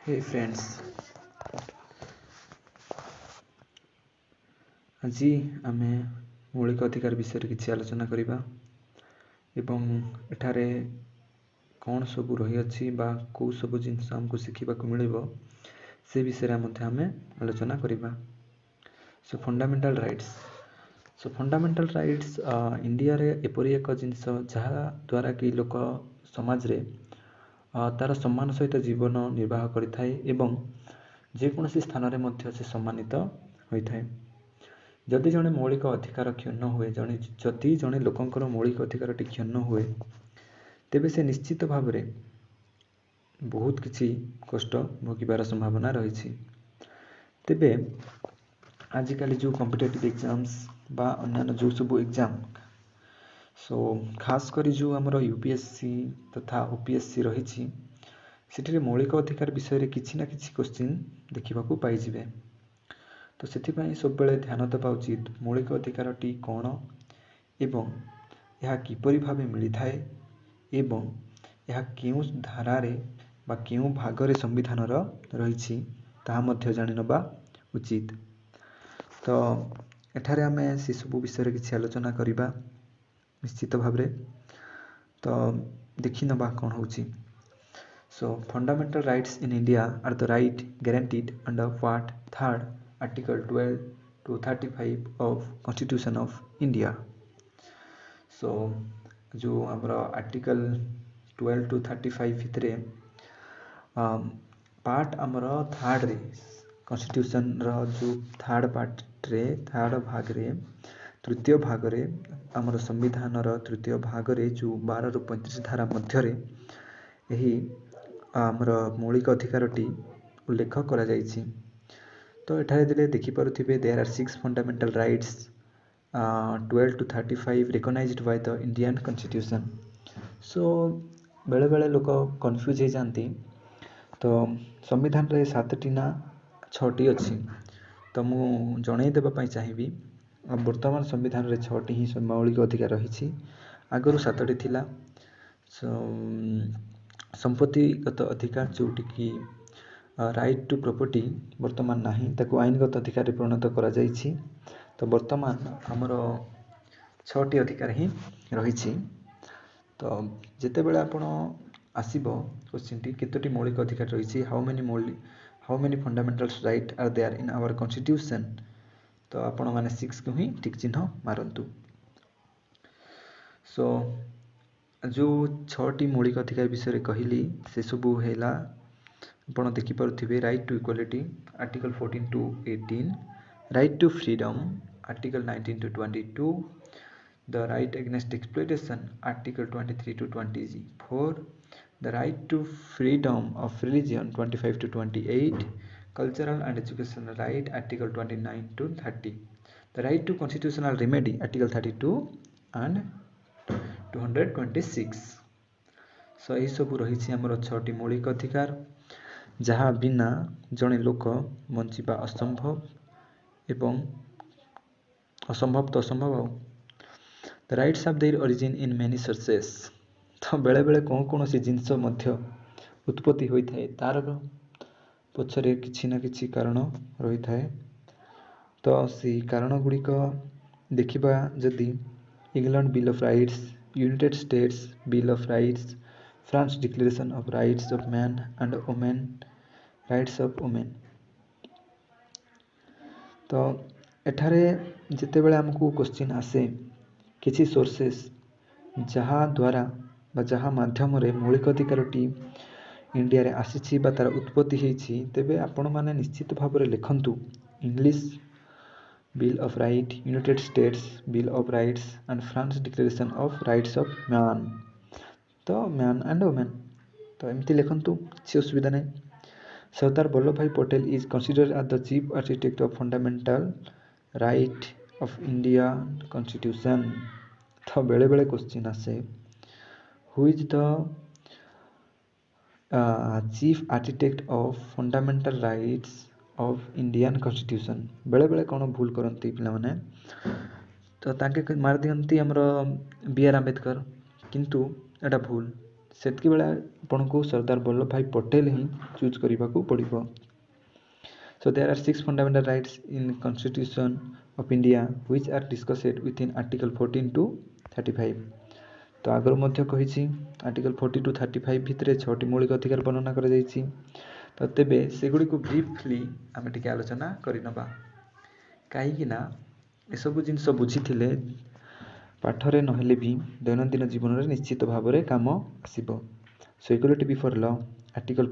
हे friends, आज आमे मौलिक अधिकार विषय किसी आलोचना करिबा एवं एठारे कौन सब रही अछि बा को सब जिनस हमको शिखिबा को मिलिबो से विषय मध्ये आमे आलोचना करिबा। सो फंडामेंटल राइट्स इंडिया रे एपरि एक जिनस जहा द्वारा कि लोक समाज रे तार सम्मान सहित जीवन निर्वाह करिथाय एवं जे कोनोसी स्थान रे मध्ये से सम्मानित होइथाय। जदि जने मौलिक अधिकार क्षुण्ण हुए जदि जने लोकंकर मौलिक अधिकार टी क्षुण्ण हुए तेबे से निश्चित भाव रे बहुत किछि कष्ट भोगिबार संभावना रही। तेबे आजिकल जो कॉम्पिटिटिव एग्जाम्स बा अन्य जो सब एग्जाम सो खास करी जो हमर यूपीएससी तथा ओपीएससी रही सेठी मौलिक अधिकार विषय रे किछि ना किछि क्वेश्चन देखिबा को पाई जिवे। तो से सब बेले ध्यान देवा उचित मौलिक अधिकार टी कौन एवं यह किपरि भावे मिली थाए एवं यह केउ धारा रे बा केउ भाग रे संविधान रही ताहा मध्य जानि नबा उचित। तो एठारे आमे से सब विषय रे किछि आलोचना करिबा निश्चित भाव रे। तो देखि नबा कोन होछि। So fundamental rights in India are the right guaranteed under Part 3rd Article 12 to 35 of Constitution of India. So जो हमरा आर्टिकल 12 to 35 भितरे पार्ट हमरा थर्ड रे कॉन्स्टिट्यूशन रो जो थर्ड पार्ट रे थर्ड भाग रे तृतीय भाग रे हमर संविधान रो तृतीय भाग रे जो 12 ରୁ 35 धारा मध्य रे एही आमर मौलिक अधिकार टी उल्लेख करा जाइछि। तो एठारे दिले देखि पारुथिबे there are 6 fundamental rights 12 to 35 recognised by the Indian constitution. So बेले बेले लोक कंफ्यूज हे जानती। तो संविधान रे 7टी ना 6टी अछि। तो मु जणै देबा पई चाहिबी वर्तमान संविधान रे 6टी ही मौलिक अधिकार रहिछि। आगरु 7टी थिला। सो संपत्तिगत अधिकार जोटी की राइट टू प्रॉपर्टी वर्तमान नाही ताको आईनगत अधिकार रे परिणत करा जाइछि। तो वर्तमान हमरो 6टी अधिकार ही रहिछि। तो जेते बेले आपण आसीबो क्वेश्चन टी केतोटी मौलिक अधिकार रहिछि how many fundamental right are there in our constitution. तो आपण माने 6 को ही टिक चिन्ह मारंतु। सो जो 6टी मौलिक अधिकार विषय कहली से सब हैला आपण देखि पारुथिबे right to equality article 14 to 18, right to freedom article 19 to 22, the right against exploitation article 23 to 24, the right to freedom of religion 25 to 28, cultural and educational right article 29 to 30, the right to constitutional remedy article 32 and 226। So यही सब रही आमर 6टी मौलिक अधिकार जहाँ बिना जड़े लोक बंचिबा असंभव एवं असंभव तो असंभव। The rights of their origin in many sources. तो बेले बेले कौन सी जिनस मध्य उत्पत्ति होई थाए तार पछरे किछि ना किछि कारण रही थाए। तो सी कारण गुड़िक देखिबा जदि England bill of rights, United States bill of rights, France declaration of rights of man and women, rights of women. तो एठारे जेते बेले हमको क्वेश्चन आसे किछि सोर्सेस जहा द्वारा बा जहा माध्यम रे मौलिक अधिकार टी इंडिया रे आसीछि बा तार उत्पत्ति हेछि तेबे आपण माने निश्चित भाव रे लिखंतु English bill of right, United States bill of rights and France declaration of rights of man. तो मैन एंड वुमेन तो एमती लिखंतु किछि असुविधा नै। Sardar Vallabh Bhai Patel is considered as the chief architect of fundamental right of India constitution. तो बेले बेले क्वेश्चन आसे who is the chief architect of fundamental rights of Indian constitution. बेले बेले कौन भूल करती पिला माने तो ताके मार दियंती हमरो बी आर आंबेडकर किंतु एटा भूल। ସେତିକି ବେଳେ ଆପଣଙ୍କୁ ସରଦାର ବଲ୍ଲଭ ଭାଇ ପଟେଲ ହିଁ ଚୁଜ୍ କରିବାକୁ ପଡ଼ିବ। So there are 6 fundamental rights in Constitution of India which are discussed within Article 14 to 35. तो आगରୁ ମଧ୍ୟ କହିଛି ଆର୍ଟିକଲ 40 to 35 ଭିତରେ 6ଟି ମୌଳିକ ଅଧିକାର ବର୍ଣ୍ଣନା କରାଯାଇଛି। ତ ତେବେ ସେଗୁଡ଼ିକୁ ବ୍ରିଫଲି ଆମେ ଟିକେ ଆଲୋଚନା କରିନେବା, କାହିଁକି ନା ଏସବୁ ଜିନିଷ ବୁଝିଥିଲେ ପାଠରେ ନହେଲେ ବି ଦୈନନ୍ଦିନ ଜୀବନରେ ନିଶ୍ଚିତ ଭାବରେ କାମ ଆସିବ। ସୋ ଇକ୍ୱାଲିଟି ବିଫୋର ଲ, ଆର୍ଟିକଲ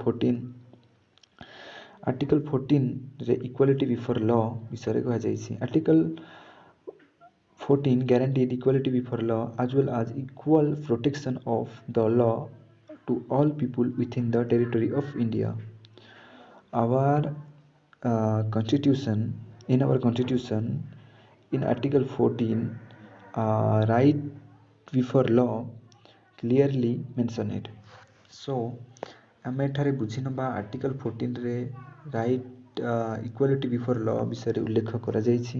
14 ରେ ଇକ୍ୱାଲିଟି ବିଫୋର ଲ ବିଷୟରେ କୁହାଯାଇଛି। Article 14 guaranteed equality before law as well as equal protection of the law to all people within the territory of India. Our constitution, in Article 14, right before law clearly mentioned. So ଆମେ ଏଠାରେ ବୁଝିନେବା article 14 ରେ right equality before ଲ ବିଷୟରେ ଉଲ୍ଲେଖ କରାଯାଇଛି।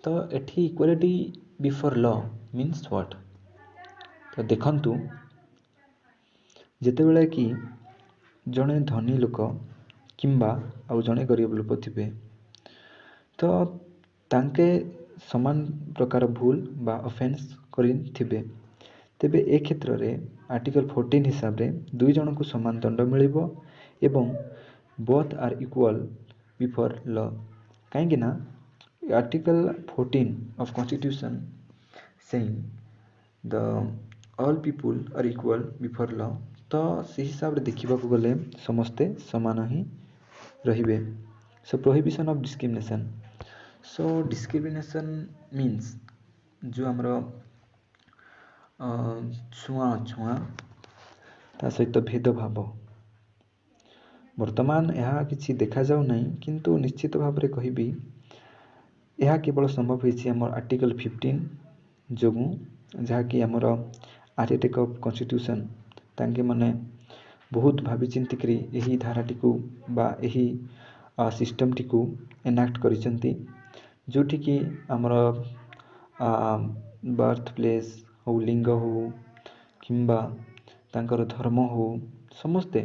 ତ ଏଠି equality before law means what? ତ ଦେଖନ୍ତୁ, ଯେତେବେଳେ କି ଜଣେ ଧନୀ ଲୋକ କିମ୍ବା ଆଉ ଜଣେ ଗରିବ ଲୋକ ଥିବେ, ତ ତାଙ୍କେ ସମାନ ପ୍ରକାର ଭୁଲ ବା ଅଫେନ୍ସ କରିଥିବେ, ତେବେ ଏ କ୍ଷେତ୍ରରେ ଆର୍ଟିକଲ 14 ହିସାବରେ ଦୁଇ ଜଣଙ୍କୁ ସମାନ ଦଣ୍ଡ ମିଳିବ ଏବଂ ବୋଥ୍ ଆର୍ ଇକ୍ୱାଲ୍ ବିଫୋର ଲ। କାହିଁକି ନା Article 14 of Constitution saying the all people are equal before law, ତ ସେହି ହିସାବରେ ଦେଖିବାକୁ ଗଲେ ସମସ୍ତେ ସମାନ ହିଁ ରହିବେ। So prohibition of discrimination. So discrimination means ଯେଉଁ ଆମର ଛୁଆଁ ତା ସହିତ ଭେଦଭାବ। ବର୍ତ୍ତମାନ ଏହା କିଛି ଦେଖାଯାଉ ନାହିଁ, କିନ୍ତୁ ନିଶ୍ଚିତ ଭାବରେ କହିବି ଏହା କେବଳ ସମ୍ଭବ ହୋଇଛି ଆମର ଆର୍ଟିକଲ 15 ଯୋଗୁଁ, ଯାହାକି ଆମର ଆର୍କିଟେକ୍ଟ ଅଫ୍ କନଷ୍ଟିଟ୍ୟୁସନ୍ ତାଙ୍କେ ମାନେ ବହୁତ ଭାବିଚିନ୍ତିକରି ଏହି ଧାରାଟିକୁ ବା ଏହି ସିଷ୍ଟମଟିକୁ ଏନାକ୍ଟ କରିଛନ୍ତି, ଯେଉଁଠିକି ଆମର ବାର୍ଥ ପ୍ଲେସ୍ ହଉ, ଲିଙ୍ଗ ହଉ କିମ୍ବା ତାଙ୍କର ଧର୍ମ ହଉ, ସମସ୍ତେ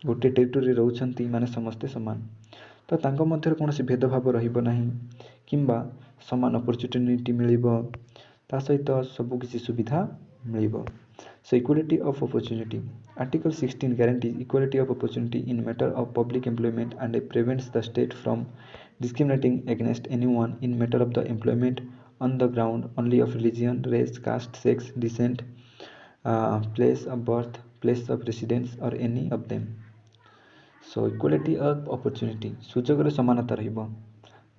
ଗୋଟିଏ ଟେରିଟୋରିରେ ରହୁଛନ୍ତି, ମାନେ ସମସ୍ତେ ସମାନ। ତ ତାଙ୍କ ମଧ୍ୟରେ କୌଣସି ଭେଦଭାବ ରହିବ ନାହିଁ କିମ୍ବା ସମାନ ଅପରଚ୍ୟୁନିଟି ମିଳିବ, ତା ସହିତ ସବୁକିଛି ସୁବିଧା ମିଳିବ। So equality of opportunity. Article 16 guarantees equality of opportunity in matter of public employment and prevents the state from discriminating against anyone in matter of the employment on the ground only of religion, race, caste, sex, descent, place of birth, place of residence or any of them. So equality of opportunity, ସୁଯୋଗରେ ସମାନତା ରହିବ।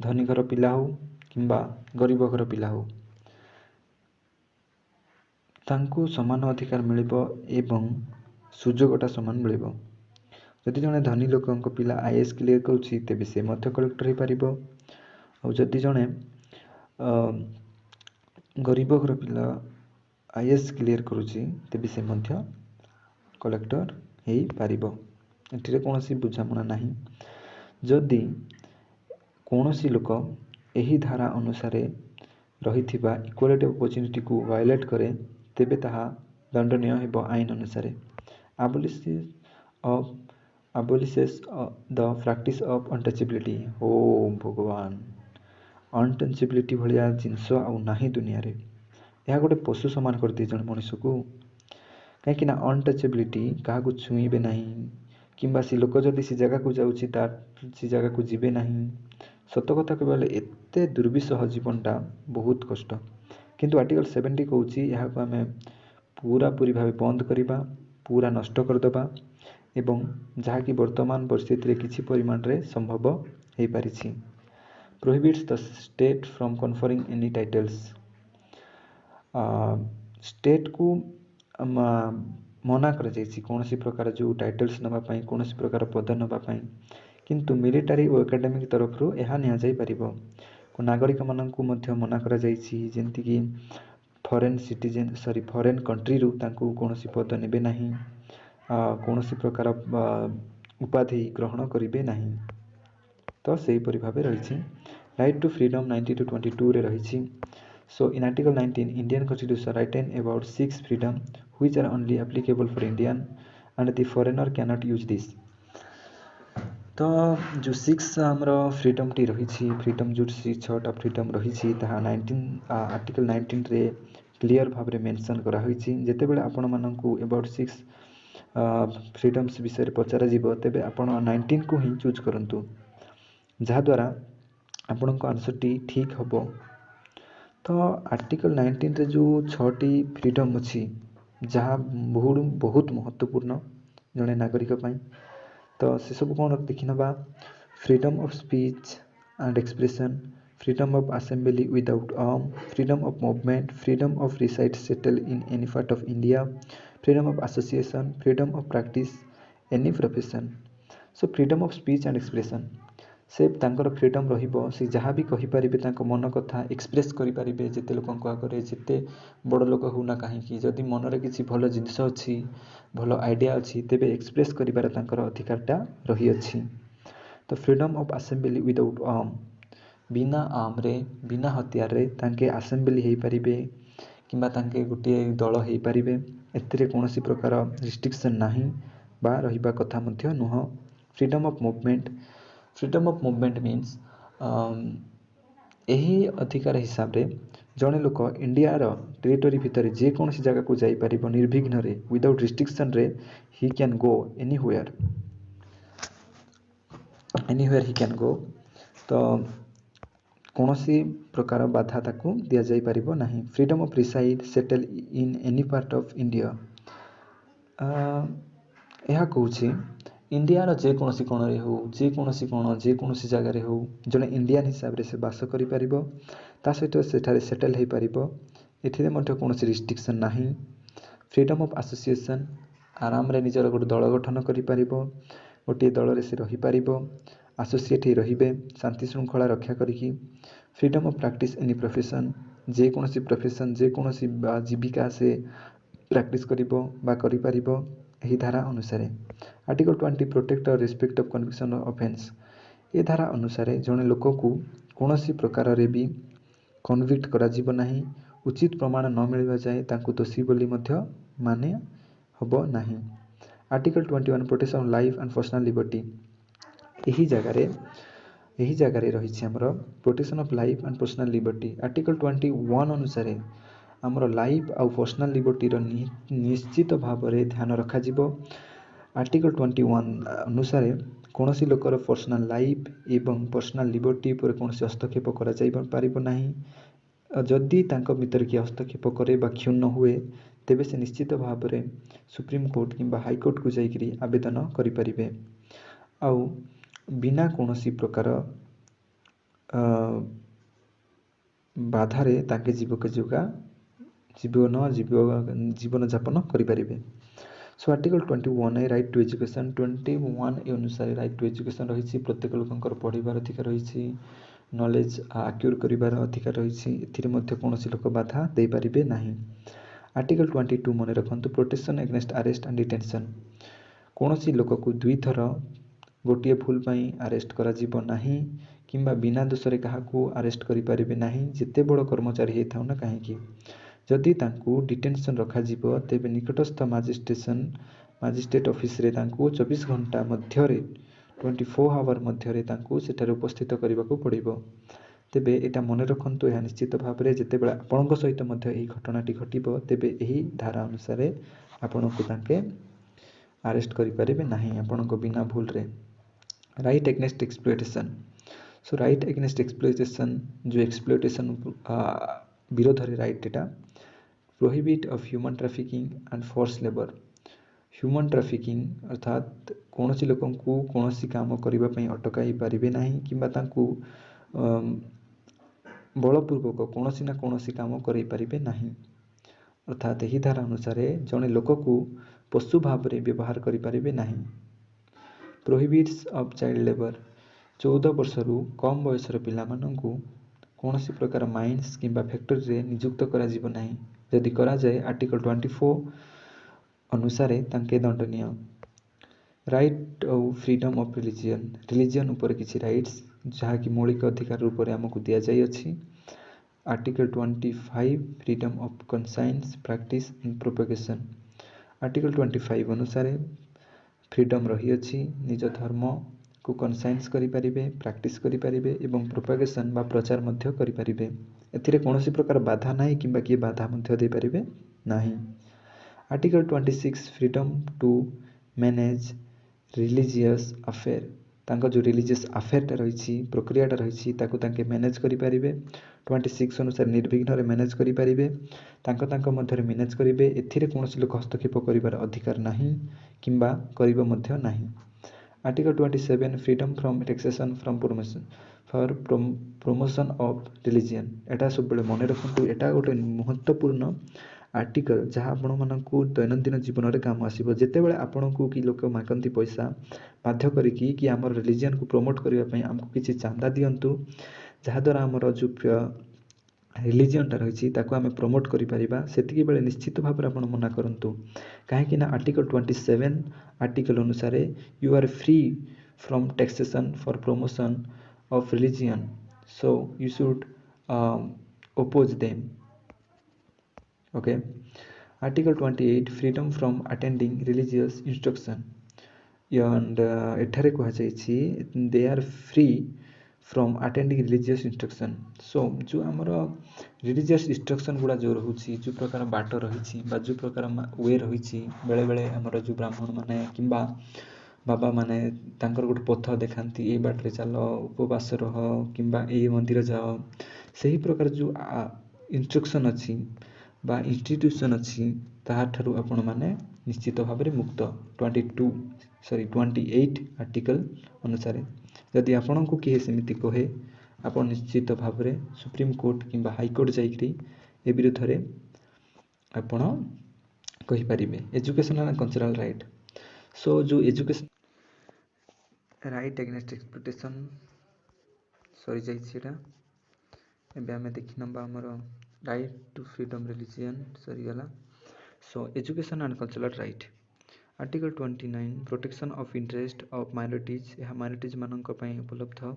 ଧନୀ ଘର ପିଲା ହଉ କିମ୍ବା ଗରିବ ଘର ପିଲା ହଉ, ତାଙ୍କୁ ସମାନ ଅଧିକାର ମିଳିବ ଏବଂ ସୁଯୋଗଟା ସମାନ ମିଳିବ। ଯଦି ଜଣେ ଧନୀ ଲୋକଙ୍କ ପିଲା IAS କ୍ଲିୟର କରୁଛି, ତେବେ ସେ ମଧ୍ୟ କଲେକ୍ଟର ହୋଇପାରିବ। ଆଉ ଯଦି ଜଣେ ଗରିବ ଘର ପିଲା IAS କ୍ଲିୟର କରୁଛି, ତେବେ ସେ ମଧ୍ୟ କଲେକ୍ଟର ହୋଇପାରିବ। ଏଥିରେ କୌଣସି ବୁଝାମଣା ନାହିଁ। ଯଦି କୌଣସି ଲୋକ ଏହି ଧାରା ଅନୁସାରେ ରହିଥିବା ଇକ୍ୱାଲିଟି ଅଫ୍ ଅପରଚ୍ୟୁନିଟିକୁ ଭାୟୋଲେଟ୍ କରେ, ତେବେ ତାହା ଦଣ୍ଡନୀୟ ହେବ ଆଇନ ଅନୁସାରେ। abolishes the practice of untouchability। ଓ ଭଗବାନ, ଅନଟଚେବିଲିଟି ଭଳିଆ ଜିନିଷ ଆଉ ନାହିଁ ଦୁନିଆରେ। ଏହା ଗୋଟେ ପଶୁ ସମାନ କରିଦିଏ ଜଣେ ମଣିଷକୁ। କାହିଁକିନା ଅନଟଚେବିଲିଟି, କାହାକୁ ଛୁଇଁବେ ନାହିଁ କିମ୍ବା ସେ ଲୋକ ଯଦି ସେ ଜାଗାକୁ ଯାଉଛି ସେ ଜାଗାକୁ ଯିବେ ନାହିଁ। ସତ କଥା କହିବାକୁ ଗଲେ ଏତେ ଦୁର୍ବିସହ ଜୀବନଟା ବହୁତ କଷ୍ଟ। କିନ୍ତୁ ଆର୍ଟିକଲ 70 କହୁଛି ଏହାକୁ ଆମେ ପୁରାପୁରି ଭାବେ ବନ୍ଦ କରିବା, ପୁରା ନଷ୍ଟ କରିଦେବା, ଏବଂ ଯାହାକି ବର୍ତ୍ତମାନ ପରିସ୍ଥିତିରେ କିଛି ପରିମାଣରେ ସମ୍ଭବ ହୋଇପାରିଛି। ପ୍ରୋହିବିଟ୍ସ ଦ ଷ୍ଟେଟ୍ ଫ୍ରମ୍ କନଫରିଂ ଏନି ଟାଇଟଲ୍ସ। ଷ୍ଟେଟ୍କୁ ମନା କରାଯାଇଛି କୌଣସି ପ୍ରକାର ଯେଉଁ ଟାଇଟଲ୍ସ ନେବା ପାଇଁ, କୌଣସି ପ୍ରକାର ପଦ ନେବା ପାଇଁ, କିନ୍ତୁ ମିଲିଟାରୀ ଓ ଏକାଡେମିକ ତରଫରୁ ଏହା ନିଆଯାଇପାରିବ। ନାଗରିକମାନଙ୍କୁ ମଧ୍ୟ ମନା କରାଯାଇଛି, ଯେମିତିକି ଫରେନ୍ କଣ୍ଟ୍ରିରୁ ତାଙ୍କୁ କୌଣସି ପଦ ନେବେ ନାହିଁ, କୌଣସି ପ୍ରକାର ଉପାଧି ଗ୍ରହଣ କରିବେ ନାହିଁ। ତ ସେହିପରି ଭାବେ ରହିଛି। ରାଇଟ୍ ଟୁ ଫ୍ରିଡମ୍ 19 to 22ରେ ରହିଛି। So in Article 19, Indian Constitution written about 6 freedom which are only applicable for Indian and the foreigner cannot use this. तो जो 6 आमर फ्रीडम टी रही फ्रीडम जो 6टा फ्रीडम रही 19 आर्टिकल 19 रे क्लियर भाव में मेंशन करा जिते बड़े आपण मानू अबाउट 6 फ्रीडम्स विषय पचरा तेबे आपण 19 को ही चूज करंतु जहाद्वारा आपण आंसर टी ठीक हम। तो आर्टिकल 19 रे जो 6टी फ्रीडम अच्छी जहाँ बहुत महत्वपूर्ण जड़े नागरिक तो से सब कौन देखी ना freedom of speech and expression, freedom of assembly without arm, freedom of movement, freedom of reside settle in any part of India, freedom of association, freedom of practice any profession. So freedom of speech and expression से तांकर freedom रहिबो से जहाँ भी कहि परिबे तांको मन कथा एक्सप्रेस करि परिबे जेते लोकंको आगरे जेते बड़ लोक होना काहेकि जदि मनरे किछि भल जिनिस अछि भल आइडिया अछि तेबे एक्सप्रेस करिबार तांकर अधिकारटा रही अछि। तो freedom of assembly without arm बिना आर्म रे बिना हथियार रे तांके असेंबली हेई परिबे किंबा तांके गोटे दल हेई परिबे एथिरे कोनोसी प्रकार रिस्ट्रिक्शन नाही बा रहिबा कथा मध्य नुह। Freedom of movement, freedom of movement means यही अधिकार हिसाब रे जड़े लोक इंडिया टेरिटोरी भितर जेकोसी जगह को जाई परिबो निर्विघ्न रे विदाउट रिस्ट्रिक्शन रे he can go anywhere he can go. तो कौनसी प्रकार बाधा ताकू दिया जाई परिबो नहीं। Freedom of reside settle in any part of India यह कहूँ इंडियार जेकोसी कोण रे हो जेकोसी जगार हो जड़े इंडियन हिसाब से बास करि परिबो ता सहित सेठारे सेटल हो पारिबो एथिरे मध्य कोनोसी रिस्ट्रिक्शन नाही। फ्रीडम ऑफ एसोसिएशन आराम रे निजर गोटे दल गठन करि परिबो गोटे दल रे से रही पारिबो एसोसिएट ही रहिबे शांति श्रृंखला रक्षा करिकी। Freedom of practice any profession जेकोसी प्रोफेशन जेकोसी जीविका से प्रैक्टिस करिबो बा करि पारिबो यही धारा अनुसार। आर्टिकल 20 प्रोटेक्ट और रिस्पेक्ट ऑफ कन्विक्शन ऑफेंस ये धारा अनुसार जड़े लोक को कौनसी प्रकार रे भी कन्विक्ट करा जीव नाही उचित प्रमाण न मिलवा जाए तांको दोषी बोली मध्य माने हबो नाही। Article 21 protection of life and personal liberty यही जगह रही हमर protection of life and personal liberty. Article 21 अनुसार आमर लाइफ आउ पर्सनल लिबर्टी निश्चित भाव में ध्यान रखा जिवो। आर्टिकल 21 अनुसार कौनसी लोकर पर्सनल लाइफ एवं पर्सनल लिबर्टी पर कौनसी हस्तक्षेप करा जाई पारिबो नाही। जदि तांको भीतर किए हस्तक्षेप करे बा क्षुण्ण हुए तेबे से निश्चित भाव में सुप्रीम कोर्ट किंबा हाई कोर्ट को जाइकरी आवेदन करि परिबे आउ बिना कौनसी प्रकार बाधारे ताके जीवन जापन करि परिबे। So article 21 right to education 21 A अनुसार राइट टू एजुकेशन रही प्रत्येक लोकंकर पढ़िबार अधिकार रही नॉलेज आक्यूर करिबार अधिकार रही एथिरे मध्य कौनसी लोक बाधा दे पारिबे नाही। आर्टिकल 22 मन रखंतु protection against arrest and detention कौनसी लोक को दुई थर गोटे भूल पाई अरेस्ट करा जीव नाही किंबा बिना दोष रे काहाकू अरेस्ट करि पारिबे नाही जेते बड़ कर्मचारी हे थाउ ना काहेकि जदि तांकू डिटेंशन रखा जीव तेबे निकटस्थ मजिस्ट्रेट ऑफिस रे तांकू 24 घंटा मध्य 24 आवर मध्य तांकू सेठारे उपस्थित करने को पड़िबो। तेबे एटा मन रखंतु यह निश्चित भाव में जितेबाला आपणक सहित मध्य एही घटनाटी घटिबो तेबे एही धारा अनुसार आपणको तांके अरेस्ट करि परिबे नाही आपणक बिना भूल रे। राइट एगेंस्ट एक्सप्लॉयटेशन सो राइट एगेंस्ट एक्सप्लॉयटेशन जो एक्सप्लॉयटेशन विरोध रे right Etah prohibit of human trafficking and force labour human trafficking अर्थात कौनसी लोक कौनसी काम करबा पई अटकाई पारिबे नाही किंबा तांकू बलपूर्वक कौनसी ना कौनसी काम करई पारिबे नाही। अर्थात यही धारा अनुसार जड़े लोक को पशु भाव में व्यवहार करि पारिबे नाही। प्रोहिबिट्स ऑफ चाइल्ड लेबर 14 वर्ष रु कम बयसर पिला माननकू कौनसी प्रकार माइंस किंबा फैक्ट्री रे नियुक्त करा जीव नाही यदि करा जाए आर्टिकल 24 अनुसार तांके दंडनीय। राइट और फ्रीडम ऑफ रिलीजन उपर किछि राइट्स जहाँकि मौलिक अधिकार रूप में आमको दि जाइए। Article 25 freedom of conscience practice and propagation. Article 25 अनुसार फ्रीडम रही अछि निज धर्म को कन्साइंस करिपारिबे, प्रैक्टिस करिपारिबे एवं प्रोपेगेशन बा प्रचार मध्य करिपारिबे। एथिरे कौनसी प्रकार बाधा नाही किंबा किए बाधा मध्य दे पारिबे नाही। Article 26 freedom to manage religious affair. तांको जो रिलीजियस अफेयरटा रही प्रक्रियाटा रही ताके मैनेज करिपारिबे। 26 अनुसार निर्विघ्न मैनेज करिपारिबे, तांको मध्यरे मैनेज करिबे। एथिरे कौनसी लोक हस्तक्षेप करिबार अधिकार नाही किंबा करिबो मध्य नाही। Article 27 freedom from taxation from promotion of religion. एटा सब बेले मन रखंतु, एटा गोटे महत्वपूर्ण आर्टिकल जहाँ आपण मानकु दैनंदिन जीवन में काम आसीबो। जेतेबेले आपणकु कि लोक मागंती पैसा बाध्य करिकी कि आमर रिलीजियन को प्रमोट करिया पई आमको किछि चांदा दियंतु, जहाँ द्वारा आमर जो रिलीजियनटा रही आम प्रमोट करिपारिबा, सेतिकी बेले निश्चित भाव में आपण मना करंतु। कहीं आर्टिकल 27 आर्टिकल अनुसार you are free from taxation for promotion of religion, so you should oppose them. Okay. Article 28 freedom from attending religious instruction and एठारे कहा जाइछि they are free from attending religious instruction. So जो आमर religious instruction गुड़ा जो रोचे, जो प्रकार बाट रही जो प्रकार वे रही, बेले बेले आमर जो ब्राह्मण माने किंबा बाबा माने तांकर गोटे पथ देखाती, ये बाटे चल, उपवास रह किंबा ये मंदिर जाओ, सही प्रकार जो इंस्ट्रक्शन अच्छी बा इंस्टीट्यूशन अच्छी ताहाठारु आपण माने निश्चित भाव में मुक्त। 28 आर्टिकल अनुसार यदि आपण को किए सेमिति कहे, आप निश्चित भाव में सुप्रीम कोर्ट किंबा हाईकोर्ट जाइकरी ए विरुद्ध रे आपण कहि परिबे। Education and cultural right. So जो एजुकेशन राइट एगेंस्ट एक्सप्लॉयटेशन सरी जाइछिरा। एबे आमे देखि नंबा हमर राइट टू फ्रीडम रिलीजियन सरीगला। So education and cultural right. Article 29 protection of interest of minorities. यह माइनॉरिटीज मानक पई उपलब्ध।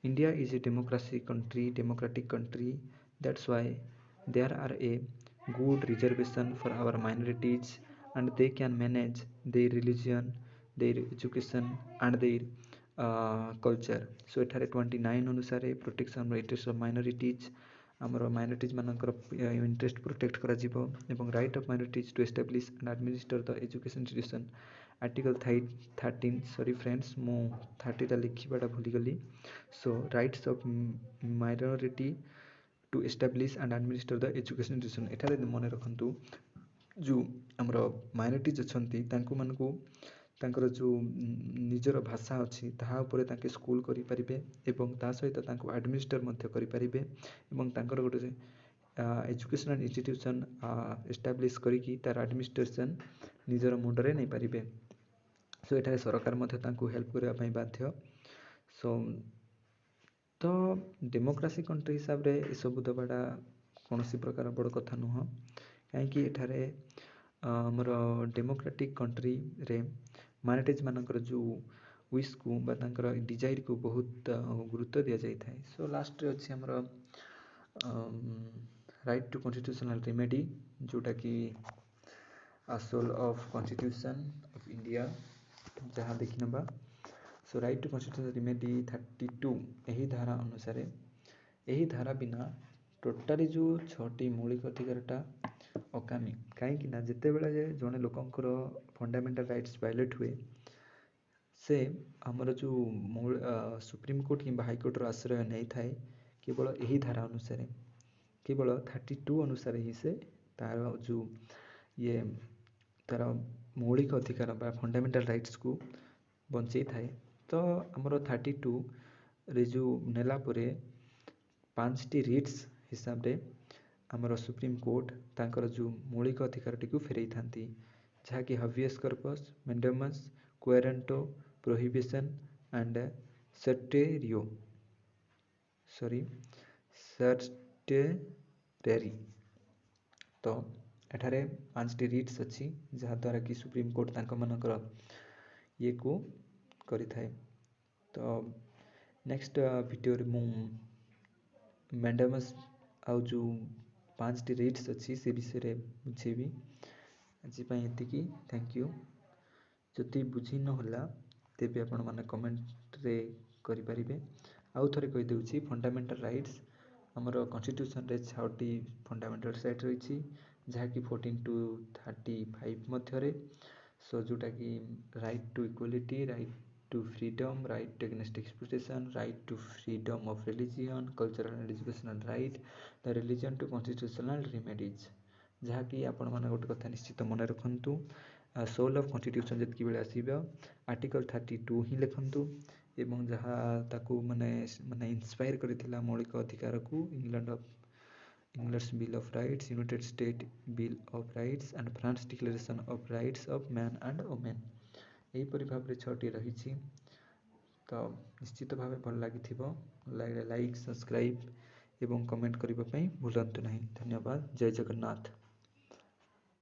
India is a democratic country, that's why there are a good reservation for our minorities and they can manage their religion, their education and their culture. So एठारे 29 अनुसार protection interest of minorities, आमर minorities मानकर interest protect करा जिवो एवं right of minorities to establish and administer the education institution. Article 13 sorry friends मु 30 लिखा भूलीगली। So rights of minority to establish and administer the education institution. एठारे मन रखंतु जो आमर माइनॉरिटीज अच्छी तांको मानकु तांकर जो निजर भाषा अच्छी ताहा उपरे तांके स्कूल करि परिबे एवं ता सहित तांको एडमिनिस्टर मध्य करि परिबे एवं तांकर गोटे एजुकेशनल इंस्टीट्यूशन एस्टाब्लिश करिकी तार एडमिनिस्ट्रेशन निजर मुंडरे नहीं पारिबे। सो एठारे सरकार मध्य तांको हेल्प करिया पई बाध्य। सो तो डेमोक्रेसी कंट्री हिसाब रे ए सब दबाटा कौनसी प्रकार बड़ कथा नुह, कहीं एठारे हमर डेमोक्रेटिक कंट्री रे माइनॉरिटीज मानकर जो विश को बा तांकर डिजायर को बहुत गुरुत्व दिया जाय थाए। सो लास्ट रे अछि हमर राइट टू कॉन्स्टिट्यूशनल रेमेडी, जोटा कि soul of constitution of India जहाँ देखि नबा। So right to constitutional remedy 32 यही धारा अनुसार, यही धारा बिना टोटाली जो 6टी मौलिक अधिकारटा अकामी, कहीं जिते बड़े जड़े लोकंर फंडामेंटल राइट्स वायलेट हुए से आमर जो सुप्रीम कोर्ट कि हाईकोर्टर आश्रय नहीं थाए केवल यही धारा अनुसार, केवल 32 अनुसार ही से तार जो ये तार मौलिक अधिकार बा फंडामेंटल राइट्स को बंचे थाए। तो आमर 32 रे जो नेला परे 5टी रिट्स हिसाब रे आमर सुप्रीम कोर्ट तांकर जो मौलिक अधिकार टी फेरई थांती, जहाँकि हबियस कर्पस, मेंडेमस, क्वेरेंटो, प्रोहिबिशन एंड सर्टेरियो सर्टेरी। तो एठारे 5टी रिट्स अच्छी जहाँ द्वारा कि सुप्रीम कोर्ट तांको मानकर ये को करि थाए। तो नेक्स्ट वीडियो रे मु मेंडेमस आउ जो 5टी राइट्स अच्छी से विषय रे बुझेबी। आज एतिकी थैंक यू। जदि बुझी न होला तेबे आपण माने कमेंट रे करि परिबे। आउ थरे कहि देउची फंडामेंटल राइट्स हमर कॉन्स्टिट्यूशन रे 6टी फंडामेंटल राइट रहिछि जहाँकि 14 टू 35 मध्यरे। सो जोटा कि right to equality, right to freedom, right against exploitation, right to freedom of religion, cultural and educational right, the religion to constitutional remedies. जहाँकि आपण माने गोटे कथा निश्चित मन रखंतु, सोल ऑफ कॉन्स्टिट्यूशन जतकी बेले आसीबो आर्टिकल 32 ही लिखंतु एवं जहाँ ताकू माने माने इंस्पायर करथिला मौलिक अधिकार को England's bill of rights, United State bill of rights and France declaration of rights of man and women. एहीपरि भाव 6टी रही। तो निश्चित भाव भल लगी लाइक सब्सक्राइब एवं कमेंट करने भूलु नहीं। धन्यवाद। जय जगन्नाथ।